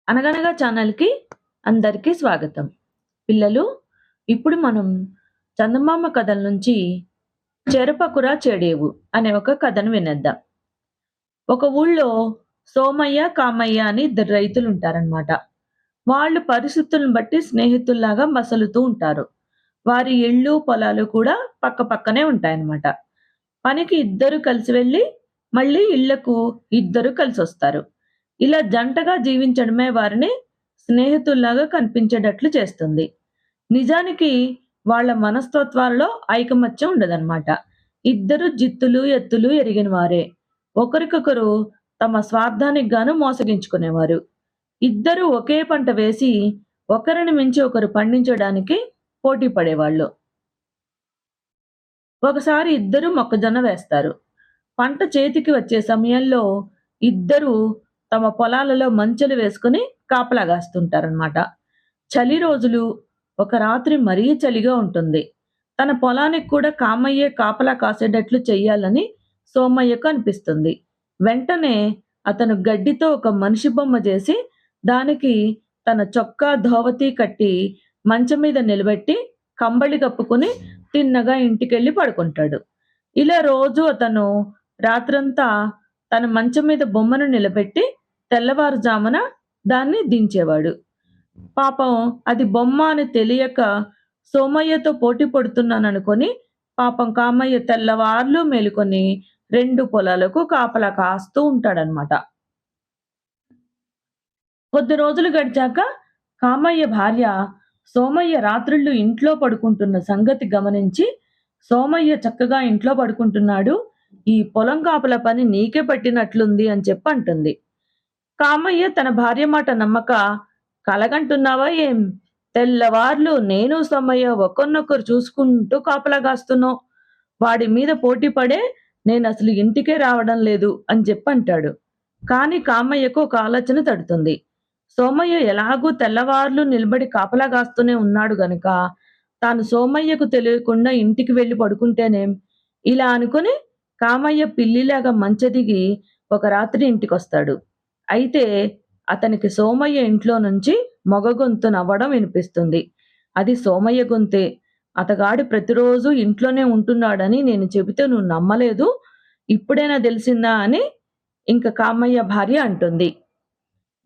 అనగనగా ఛానల్‌కి అందరికీ స్వాగతం. పిల్లలు, ఇప్పుడు మనం చందమామ కథల నుంచి 'చెరపకుర చెడేవు' అనే ఒక కథను వినేద్దాం. ఒక ఊళ్ళో సోమయ్య, కామయ్య అని ఇద్దరు రైతులుంటారనమాట. వాళ్ళు పరిస్థితులను బట్టి స్నేహితుల్లాగా మసలుతూ ఉంటారు. వారి ఇళ్ళు, పొలాలు కూడా పక్కపక్కనే ఉంటాయన్నమాట. పనికి ఇద్దరు కలిసి వెళ్లి, మళ్ళీ ఇళ్ళకు ఇద్దరు కలిసొస్తారు. ఇలా జంటగా జీవించడమే వారిని స్నేహితుల్లాగా కనిపించేటట్లు చేస్తుంది. నిజానికి వాళ్ళ మనస్తత్వాలలో ఐకమత్యం ఉండదన్నమాట. ఇద్దరు జిత్తులు, ఎత్తులు ఎరిగిన వారే. ఒకరికొకరు తమ స్వార్థానికి గాను మోసగించుకునేవారు. ఇద్దరూ ఒకే పంట వేసి, ఒకరిని మించి ఒకరు పండించడానికి పోటీ పడేవాళ్ళు. ఒకసారి ఇద్దరూ మొక్కజొన్న వేస్తారు. పంట చేతికి వచ్చే సమయంలో ఇద్దరూ తమ పొలాలలో మంచెలు వేసుకొని కాపలా గాస్తుంటారనమాట. చలి రోజులు, ఒక రాత్రి మరీ చలిగా ఉంటుంది. తన పొలానికి కూడా కామయ్యే కాపలా కాసేటట్లు చెయ్యాలని సోమయ్యకు అనిపిస్తుంది. వెంటనే అతను గడ్డితో ఒక మనిషి బొమ్మ చేసి, దానికి తన చొక్కా, ధోవతి కట్టి మంచం మీద నిలబెట్టి, కంబళి కప్పుకొని తిన్నగా ఇంటికెళ్ళి పడుకుంటాడు. ఇలా రోజు అతను రాత్రంతా తన మంచం మీద బొమ్మను నిలబెట్టి, తెల్లవారుజామున దాన్ని దించేవాడు. పాపం అది బొమ్మ అని తెలియక సోమయ్యతో పోటీ పడుతున్నాననుకొని, పాపం కామయ్య తెల్లవార్లు మేలుకొని 2 పొలాలకు కాపలా కాస్తూ ఉంటాడనమాట. కొద్ది రోజులు గడిచాక కామయ్య భార్య సోమయ్య రాత్రిళ్ళు ఇంట్లో పడుకుంటున్న సంగతి గమనించి, సోమయ్య చక్కగా ఇంట్లో పడుకుంటున్నాడు. ఈ పొలం కాపలా పని నీకే పట్టినట్లుంది అని చెప్పి అంటుంది. కామయ్య తన భార్య మాట నమ్మక, కలగంటున్నావా ఏం? తెల్లవార్లు నేను సోమయ్య ఒకరినొకరు చూసుకుంటూ కాపలా గాస్తున్నాం. వాడి మీద పోటీ పడే నేనసలు ఇంటికే రావడం లేదు అని చెప్పంటాడు. కానీ కామయ్యకు ఒక ఆలోచన తడుతుంది. సోమయ్య ఎలాగూ తెల్లవార్లు నిలబడి కాపలా గాస్తూనే ఉన్నాడు గనుక, తాను సోమయ్యకు తెలియకుండా ఇంటికి వెళ్లి పడుకుంటేనేం? ఇలా అనుకుని కామయ్య పిల్లిలాగా మంచదిగి ఒక రాత్రి ఇంటికొస్తాడు. అయితే అతనికి సోమయ్య ఇంట్లో నుంచి మగ గొంతు నవ్వడం వినిపిస్తుంది. అది సోమయ్య గొంతే. అతగాడు ప్రతిరోజు ఇంట్లోనే ఉంటున్నాడని నేను చెబితే నువ్వు నమ్మలేదు. ఇప్పుడైనా తెలిసిందా అని ఇంక కామయ్య భార్య అంటుంది.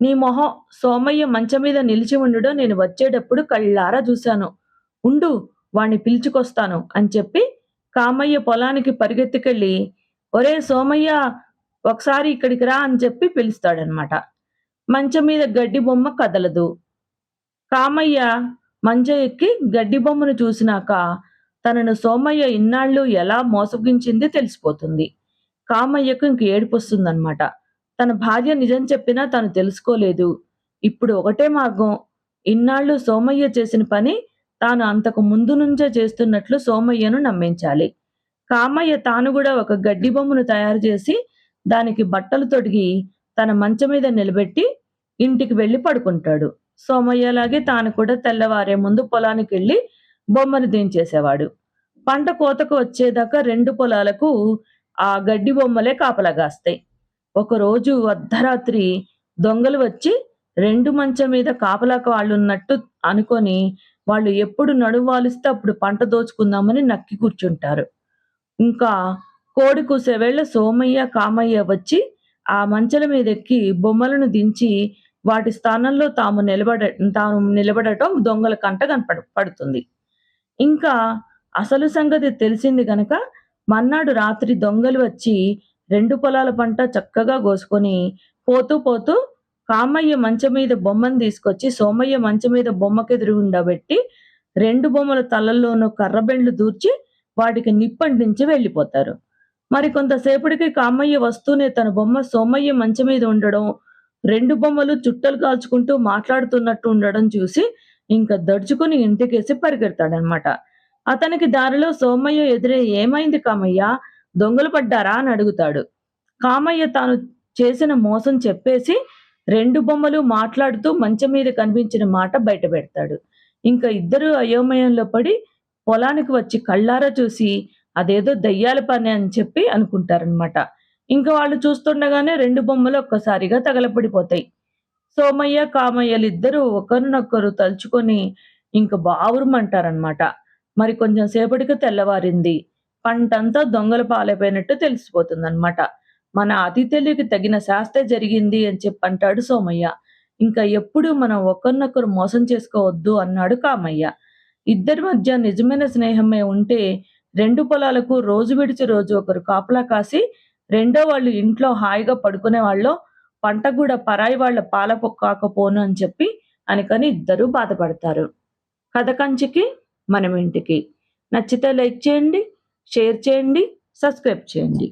నీ మొహం, సోమయ్య మంచం మీద నిలిచి ఉండడం నేను వచ్చేటప్పుడు కళ్ళారా చూశాను. ఉండు, వాణ్ణి పిలుచుకొస్తాను అని చెప్పి కామయ్య పొలానికి పరిగెత్తుకెళ్ళి, ఒరేయ్ సోమయ్య, ఒకసారి ఇక్కడికి రా అని చెప్పి పిలుస్తాడనమాట. మంచం మీద గడ్డి బొమ్మ కదలదు. కామయ్య మంచం ఎక్కి గడ్డి బొమ్మను చూసినాక తనను సోమయ్య ఇన్నాళ్ళు ఎలా మోసగించింది తెలిసిపోతుంది. కామయ్యకు ఇంక ఏడుపొస్తుందనమాట. తన భార్య నిజం చెప్పినా తను తెలుసుకోలేదు. ఇప్పుడు ఒకటే మార్గం. ఇన్నాళ్ళు సోమయ్య చేసిన పని తాను అంతకు ముందు నుంచే చేస్తున్నట్లు సోమయ్యను నమ్మించాలి. కామయ్య తాను గూడా ఒక గడ్డి బొమ్మను తయారు చేసి, దానికి బట్టలు తొడిగి, తన మంచం మీద నిలబెట్టి ఇంటికి వెళ్లి పడుకుంటాడు. సోమయ్యలాగే తాను కూడా తెల్లవారే ముందు పొలానికెళ్ళి బొమ్మను దించేసేవాడు. పంట కోతకు వచ్చేదాకా 2 పొలాలకు ఆ గడ్డి బొమ్మలే కాపలా గాస్తాయి. ఒకరోజు అర్ధరాత్రి దొంగలు వచ్చి 2 మంచం మీద కాపలాకు వాళ్ళున్నట్టు అనుకొని, వాళ్ళు ఎప్పుడు నడుం వాలిస్తే అప్పుడు పంట దోచుకుందామని నక్కి కూర్చుంటారు. ఇంకా కోడి కూసే వేళ సోమయ్య, కామయ్య వచ్చి ఆ మంచెల మీదెక్కి బొమ్మలను దించి వాటి స్థానంలో తాము నిలబడటం దొంగల కంట పడుతుంది. ఇంకా అసలు సంగతి తెలిసింది గనక మర్నాడు రాత్రి దొంగలు వచ్చి 2 పొలాల పంట చక్కగా గోసుకొని పోతూ పోతూ కామయ్య మంచం మీద బొమ్మను తీసుకొచ్చి సోమయ్య మంచం మీద బొమ్మకెదురుగుండా బెట్టి 2 బొమ్మల తలల్లోనూ కర్రబెండ్లు దూర్చి వాటికి నిప్పంటించి వెళ్ళిపోతారు. మరి కొంతసేపటికి కామయ్య వస్తూనే తన బొమ్మ సోమయ్య మంచం మీద ఉండడం, 2 బొమ్మలు చుట్టలు కాల్చుకుంటూ మాట్లాడుతున్నట్టు ఉండడం చూసి ఇంక దడుచుకుని ఇంటికేసి పరిగెడతాడనమాట. అతనికి దారిలో సోమయ్య ఎదురై "ఏమైంది కామయ్య? దొంగలు పడ్డారా?" అని అడుగుతాడు. కామయ్య తాను చేసిన మోసం చెప్పేసి 2 బొమ్మలు మాట్లాడుతూ మంచం మీద కనిపించిన మాట బయటపెడతాడు. ఇంక ఇద్దరూ అయోమయంలో పడి పొలానికి వచ్చి కళ్ళారా చూసి అదేదో దెయ్యాల పని అని చెప్పి అనుకుంటారనమాట. ఇంక వాళ్ళు చూస్తుండగానే 2 బొమ్మలు ఒక్కసారిగా తగలబడిపోతాయి. సోమయ్య, కామయ్యలిద్దరూ ఒకరినొకరు తలుచుకొని ఇంక బావురుమంటారనమాట. మరి కొంచెం సేపటికి తెల్లవారింది. పంటంతా దొంగల పాలైపోయినట్టు తెలిసిపోతుందనమాట. మన అతి తెలివికి తగిన శాస్తే జరిగింది అని చెప్పంటాడు సోమయ్య. ఇంకా ఎప్పుడూ మనం ఒకరినొకరు మోసం చేసుకోవద్దు అన్నాడు కామయ్య. ఇద్దరి మధ్య నిజమైన స్నేహమే ఉంటే 2 పొలాలకు రోజు విడిచి రోజు ఒకరు కాపలా కాసి, రెండో వాళ్ళు ఇంట్లో హాయిగా పడుకునేవాళ్ళో, పంట గూడా పరాయి వాళ్ళ కాకపోను అని చెప్పి అనుకని ఇద్దరూ బాధపడతారు. కథ కంచికి మనమింటికి. నచ్చితే లైక్ చేయండి, షేర్ చేయండి, సబ్స్క్రైబ్ చేయండి.